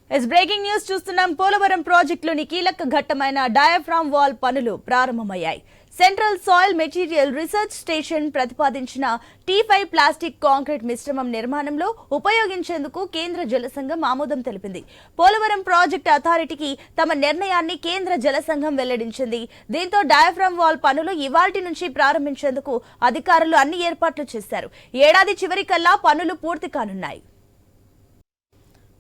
Breaking news చూస్తున్నాం. పోలవరం ప్రాజెక్టులోని కీలక ఘట్టమైన diaphragm wall పనులు ప్రారంభమయ్యాయి. Central soil material research station ప్రతిపాదించిన T5 ప్లాస్టిక్ కాంక్రీట్ మిశ్రమం నిర్మాణంలో ఉపయోగించేందుకు కేంద్ర జలసంఘం ఆమోదం తెలిపింది. పోలవరం ప్రాజెక్టు అథారిటీకి తమ నిర్ణయాన్ని కేంద్ర జలసంఘం వెల్లడించింది. దీంతో డయాఫ్రామ్ వాల్ పనులు ఇవాల్టి నుంచి ప్రారంభించేందుకు అధికారులు అన్ని ఏర్పాట్లు చేశారు. ఏడాది చివరికల్లా పనులు పూర్తి కానున్నాయి.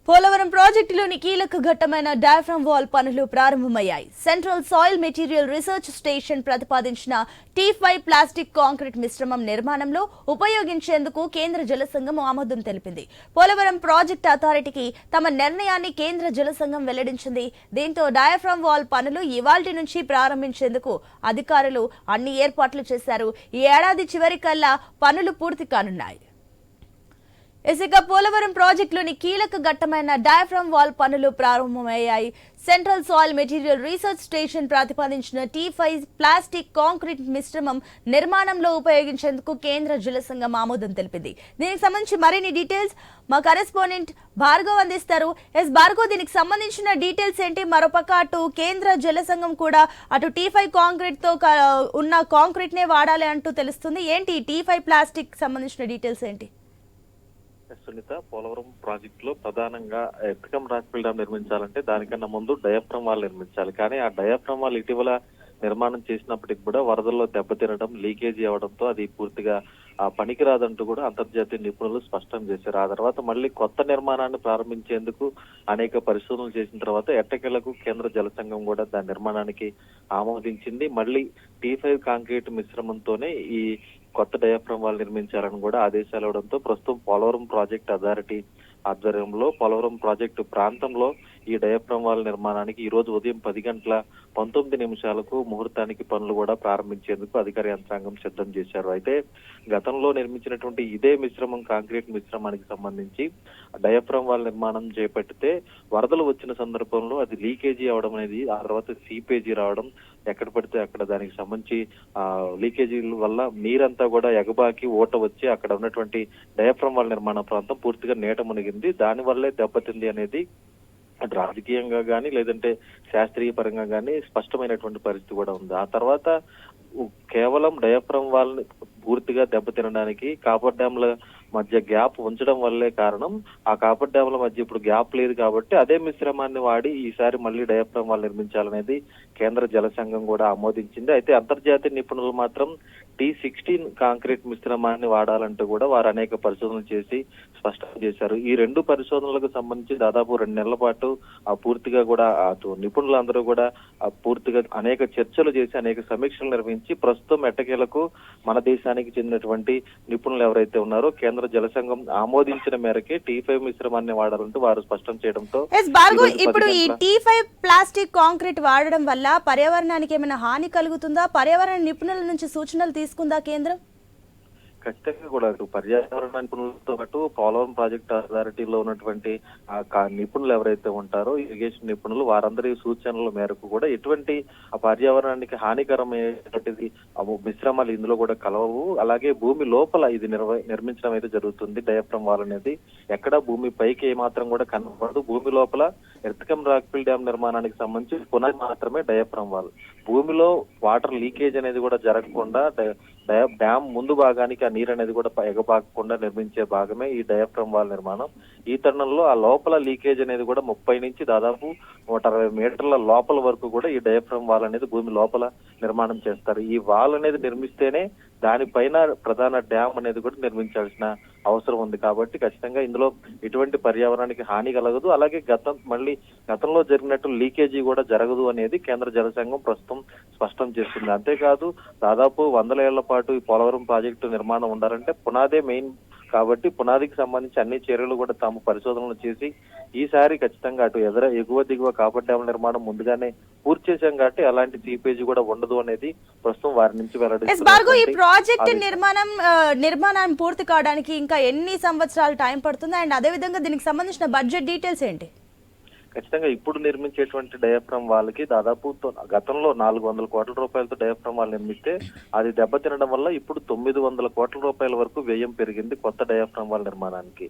పోలవరం ప్రాజెక్టులోని కీలక ఘట్టమైన డయాఫ్రామ్ వాల్ పనులు ప్రారంభమయ్యాయి. Central soil material research station ప్రతిపాదించిన T5 ప్లాస్టిక్ కాంక్రీట్ మిశ్రమం నిర్మాణంలో ఉపయోగించేందుకు కేంద్ర జలసంఘం ఆమోదం తెలిపింది. పోలవరం ప్రాజెక్టు అథారిటీకి తమ నిర్ణయాన్ని కేంద్ర జలసంఘం వెల్లడించింది. దీంతో డయాఫ్రామ్ వాల్ పనులు ఇవాల్టి నుంచి ప్రారంభించేందుకు అధికారులు అన్ని ఏర్పాట్లు చేశారు. ఈ ఏడాది చివరికల్లా పనులు పూర్తి కానున్నాయి. ఇసుక పోలవరం ప్రాజెక్టులోని కీలక ఘట్టమైన డయాఫ్రామ్ వాల్ పనులు ప్రారంభమయ్యాయి. Central soil material research station ప్రతిపాదించిన T5 ప్లాస్టిక్ కాంక్రీట్ మిశ్రమం నిర్మాణంలో ఉపయోగించేందుకు కేంద్ర జలసంఘం ఆమోదం తెలిపింది. దీనికి సంబంధించి మరిన్ని డీటెయిల్స్ మా కరెస్పాండెంట్ భార్గవ్ అందిస్తారు. భార్గవ్, దీనికి సంబంధించిన డీటెయిల్స్ ఏంటి? మరోపక్క అటు కేంద్ర జలసంఘం కూడా అటు T5 కాంక్రీట్ తో ఉన్న కాంక్రీట్ నే వాడాలి అంటూ తెలుస్తుంది. ఏంటి T5 ప్లాస్టిక్ సంబంధించిన డీటెయిల్స్ ఏంటి? సునీత, పోలవరం ప్రాజెక్ట్ లో ప్రధానంగా ఎర్తకం రాక్ఫిల్ డ్యామ్ నిర్మించాలంటే దానికన్నా ముందు డయాఫ్రామ్ వాల్ నిర్మించాలి. కానీ ఆ డయాఫ్రామ్ వాల్ ఇటీవల నిర్మాణం చేసినప్పటికి కూడా వరదల్లో దెబ్బతినడం, లీకేజీ అవడంతో అది పూర్తిగా పనికిరాదంటూ కూడా అంతర్జాతీయ నిపుణులు స్పష్టం చేశారు. ఆ తర్వాత మళ్ళీ కొత్త నిర్మాణాన్ని ప్రారంభించేందుకు అనేక పరిశోధనలు చేసిన తర్వాత ఎట్టకేలకు కేంద్ర జలసంఘం కూడా దాని నిర్మాణానికి ఆమోదించింది. మళ్ళీ T5 కాంక్రీట్ మిశ్రమంతోనే ఈ కొత్త డయాఫ్రామ్ వాల్ నిర్మించాలని కూడా ఆదేశాలు ఇవ్వడంతో ప్రస్తుతం పోలవరం ప్రాజెక్ట్ అథారిటీ ఆధ్వర్యంలో పోలవరం ప్రాజెక్టు ప్రాంతంలో ఈ డయాఫ్రామ్ వాల్ నిర్మాణానికి ఈ రోజు ఉదయం 10:19 ముహూర్తానికి పనులు కూడా ప్రారంభించేందుకు అధికార యంత్రాంగం సిద్ధం చేశారు. అయితే గతంలో నిర్మించినటువంటి ఇదే మిశ్రమం కాంక్రీట్ మిశ్రమానికి సంబంధించి డయాఫ్రామ్ వాల్ నిర్మాణం చేపట్టితే వరదలు వచ్చిన సందర్భంలో అది లీకేజీ అవడం అనేది, ఆ తర్వాత సీపేజీ రావడం, ఎక్కడ పడితే అక్కడ దానికి సంబంధించి లీకేజీల వల్ల నీరంతా కూడా ఎగబాకి ఓట వచ్చి అక్కడ ఉన్నటువంటి డయాఫ్రామ్ వాల్ నిర్మాణ ప్రాంతం పూర్తిగా నీట మునిగింది. దాని వల్లే దెబ్బతింది అనేది అటు రాజకీయంగా కానీ లేదంటే శాస్త్రీయ పరంగా కానీ స్పష్టమైనటువంటి పరిస్థితి కూడా ఉంది. ఆ తర్వాత కేవలం డయాఫ్రామ్ వాల్ పూర్తిగా దెబ్బతినడానికి కాపర్ డ్యాంల మధ్య గ్యాప్ ఉంచడం వల్లే కారణం. ఆ కాపర్ డ్యాంల మధ్య ఇప్పుడు గ్యాప్ లేదు కాబట్టి అదే మిశ్రమాన్ని వాడి ఈసారి మళ్ళీ డయాఫ్రామ్ వాల్ నిర్మించాలనేది కేంద్ర జలసంఘం కూడా ఆమోదించింది. అయితే అంతర్జాతీయ నిపుణులు మాత్రం T16 కాంక్రీట్ మిశ్రమాన్ని వాడాలంటూ కూడా వారు అనేక పరిశోధనలు చేసి స్పష్టం చేశారు. ఈ రెండు పరిశోధనలకు సంబంధించి దాదాపు 2 నెలల పాటు పూర్తిగా కూడా అటు నిపుణులందరూ కూడా పూర్తిగా అనేక చర్చలు చేసి అనేక సమీక్షలు నిర్వహించి ప్రస్తుతం ఎట్టకేలకు మన దేశానికి చెందినటువంటి నిపుణులు ఎవరైతే ఉన్నారో కేంద్ర జలసంఘం ఆమోదించిన మేరకే T5 మిశ్రమాన్ని వాడాలంటూ వారు స్పష్టం చేయడంతో ఇప్పుడు ఈ T5 ప్లాస్టిక్ కాంక్రీట్ వాడడం వల్ల పర్యావరణానికి ఏమైనా హాని కలుగుతుందా? పర్యావరణ నిపుణుల నుంచి సూచనలు తీసుకుందా కేంద్రం? ఖచ్చితంగా కూడా పర్యావరణ నిపుణులతో పాటు పోలవరం ప్రాజెక్ట్ అథారిటీలో ఉన్నటువంటి నిపుణులు ఎవరైతే ఉంటారో ఇరిగేషన్ నిపుణులు వారందరి సూచనల మేరకు కూడా ఎటువంటి పర్యావరణానికి హానికరమైనటువంటిది మిశ్రమాలు ఇందులో కూడా కలవవు. అలాగే భూమి లోపల ఇది నిర్మించడం అయితే జరుగుతుంది. డయాఫ్రామ్ వాల్ అనేది ఎక్కడ భూమి పైకి ఏమాత్రం కూడా కనబడదు. భూమి లోపల ఎర్తకం రాక్ఫిల్ డ్యామ్ నిర్మాణానికి సంబంధించి పునాది మాత్రమే డయాఫ్రామ్ వాల్. భూమిలో వాటర్ లీకేజ్ అనేది కూడా జరగకుండా డ్యామ్ ముందు భాగానికి ఆ నీరు అనేది కూడా ఎగబాకకుండా నిర్మించే భాగమే ఈ డయాఫ్రామ్ వాల్ నిర్మాణం. ఈ తరుణంలో ఆ లోపల లీకేజ్ అనేది కూడా 30 నుంచి దాదాపు 160 మీటర్ల లోపల వరకు కూడా ఈ డయాఫ్రామ్ వాల్ అనేది భూమి లోపల నిర్మాణం చేస్తారు. ఈ వాల్ అనేది నిర్మిస్తేనే దానిపైన ప్రధాన డ్యామ్ అనేది కూడా నిర్మించాల్సిన అవసరం ఉంది. కాబట్టి ఖచ్చితంగా ఇందులో ఎటువంటి పర్యావరణానికి హాని కలగదు. అలాగే గతంలో జరిగినట్టు లీకేజీ కూడా జరగదు అనేది కేంద్ర జలసంఘం ప్రస్తుతం స్పష్టం చేస్తుంది. అంతేకాదు దాదాపు 100 ఏళ్ల పాటు ఈ పోలవరం ప్రాజెక్టు నిర్మాణం ఉండాలంటే పునాదే మెయిన్ కాబట్టి పునాదికి సంబంధించి అన్ని చర్యలు కూడా తాము పరిశోధనలు చేసి ఈసారి ఖచ్చితంగా అటు ఎగువ దిగువ కాపర్ డ్యామ్ నిర్మాణం ముందుగానే పూర్తి చేశాం కాబట్టి అలాంటి సీపేజీ కూడా ఉండదు అనేది ప్రస్తుతం వారి నుంచి వెల్లడిస్తున్నారు. ఈ ప్రాజెక్ట్ నిర్మాణం పూర్తి కావడానికి ఇంకా ఎన్ని సంవత్సరాలు టైం పడుతుంది? అండ్ అదే విధంగా దీనికి సంబంధించిన బడ్జెట్ డీటెయిల్స్ ఏంటి? ఖచ్చితంగా ఇప్పుడు నిర్మించేటువంటి డయాఫ్రమ్ వాళ్ళకి దాదాపు గతంలో 400 కోట్ల రూపాయలతో డయాఫ్రమ్ వాళ్ళు నిర్మిస్తే అది దెబ్బతినడం వల్ల ఇప్పుడు 900 కోట్ల రూపాయల వరకు వ్యయం పెరిగింది కొత్త డయాఫ్రమ్ వాళ్ళ నిర్మాణానికి.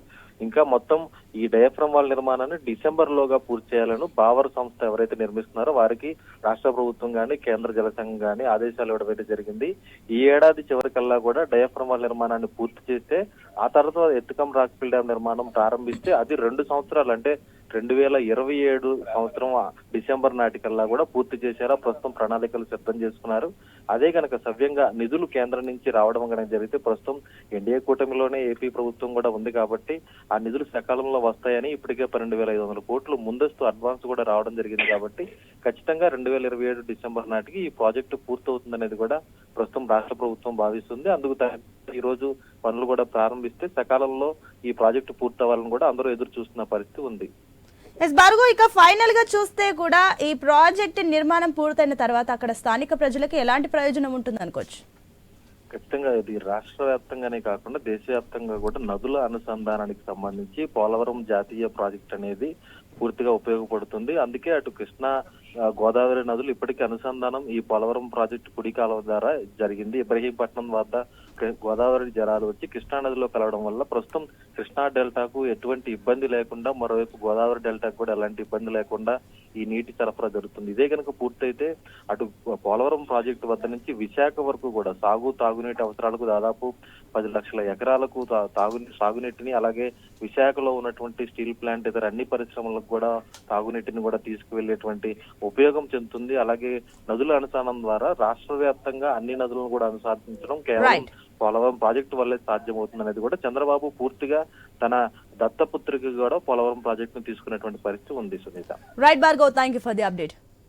ఇంకా మొత్తం ఈ డయాఫ్రమ్ వాళ్ళ నిర్మాణాన్ని డిసెంబర్ లోగా పూర్తి చేయాలని బావర్ సంస్థ ఎవరైతే నిర్మిస్తున్నారో వారికి రాష్ట్ర ప్రభుత్వం గానీ కేంద్ర జలసంఘం గానీ ఆదేశాలు ఇవ్వడం జరిగింది. ఈ ఏడాది చివరికల్లా కూడా డయాఫ్రమ్ వాళ్ళ నిర్మాణాన్ని పూర్తి చేస్తే ఆ తర్వాత ఎత్తుకం రాక్ఫిల్ డ్యాం నిర్మాణం ప్రారంభిస్తే అది 2 సంవత్సరాలు అంటే 2027 సంవత్సరం డిసెంబర్ నాటికల్లా కూడా పూర్తి చేశారా ప్రస్తుతం ప్రణాళికలు సిద్ధం చేసుకున్నారు. అదే కనుక సవ్యంగా నిధులు కేంద్రం నుంచి రావడం కనుక జరిగితే ప్రస్తుతం ఎన్డీఏ కూటమిలోనే ఏపీ ప్రభుత్వం కూడా ఉంది కాబట్టి ఆ నిధులు సకాలంలో వస్తాయని ఇప్పటికే 12,500 కోట్లు ముందస్తు అడ్వాన్స్ కూడా రావడం జరిగింది కాబట్టి ఖచ్చితంగా 2027 డిసెంబర్ నాటికి ఈ ప్రాజెక్టు పూర్తవుతుందనేది కూడా ప్రస్తుతం రాష్ట్ర ప్రభుత్వం భావిస్తుంది. అందుకు ఈ రోజు పనులు కూడా ప్రారంభిస్తే సకాలంలో ఈ ప్రాజెక్టు పూర్తవ్వాలని కూడా అందరూ ఎదురు చూస్తున్న పరిస్థితి ఉంది. భార్గవ్, ఇక ఫైనల్ గా చూస్తే కూడా ఈ ప్రాజెక్ట్ నిర్మాణం పూర్తయిన తర్వాత అక్కడ స్థానిక ప్రజలకు ఎలాంటి ప్రయోజనం ఉంటుంది అనుకోవచ్చు? ఖచ్చితంగా ఇది రాష్ట్ర వ్యాప్తంగానే కాకుండా దేశవ్యాప్తంగా కూడా నదుల అనుసంధానానికి సంబంధించి పోలవరం జాతీయ ప్రాజెక్ట్ అనేది పూర్తిగా ఉపయోగపడుతుంది. అందుకే అటు కృష్ణా గోదావరి నదులు ఇప్పటికీ అనుసంధానం ఈ పోలవరం ప్రాజెక్టు కుడి కాలువ ద్వారా జరిగింది. ఇబ్రహీంపట్నం వద్ద గోదావరి జలాలు వచ్చి కృష్ణా నదిలో కలవడం వల్ల ప్రస్తుతం కృష్ణా డెల్టాకు ఎటువంటి ఇబ్బంది లేకుండా మరోవైపు గోదావరి డెల్టాకు కూడా ఎలాంటి ఇబ్బంది లేకుండా ఈ నీటి సరఫరా జరుగుతుంది. ఇదే కనుక పూర్తయితే అటు పోలవరం ప్రాజెక్టు వద్ద నుంచి విశాఖ వరకు కూడా తాగునీటి అవసరాలకు దాదాపు 10 లక్షల ఎకరాలకు సాగునీటిని అలాగే విశాఖలో ఉన్నటువంటి స్టీల్ ప్లాంట్ ఇతర అన్ని పరిశ్రమలకు కూడా తాగునీటిని కూడా తీసుకువెళ్లేటువంటి ఉపయోగం చెందుతుంది. అలాగే నదుల అనుసంధానం ద్వారా రాష్ట్ర వ్యాప్తంగా అన్ని నదులను కూడా అనుసంధానించడం కేవలం పోలవరం ప్రాజెక్టు వల్లే సాధ్యమవుతుంది అనేది కూడా చంద్రబాబు పూర్తిగా తన దత్తపుత్రికి కూడా పోలవరం ప్రాజెక్టును తీసుకునేటువంటి పరిస్థితి ఉంది. Sunitha. Right Bhargav, thank you for the update.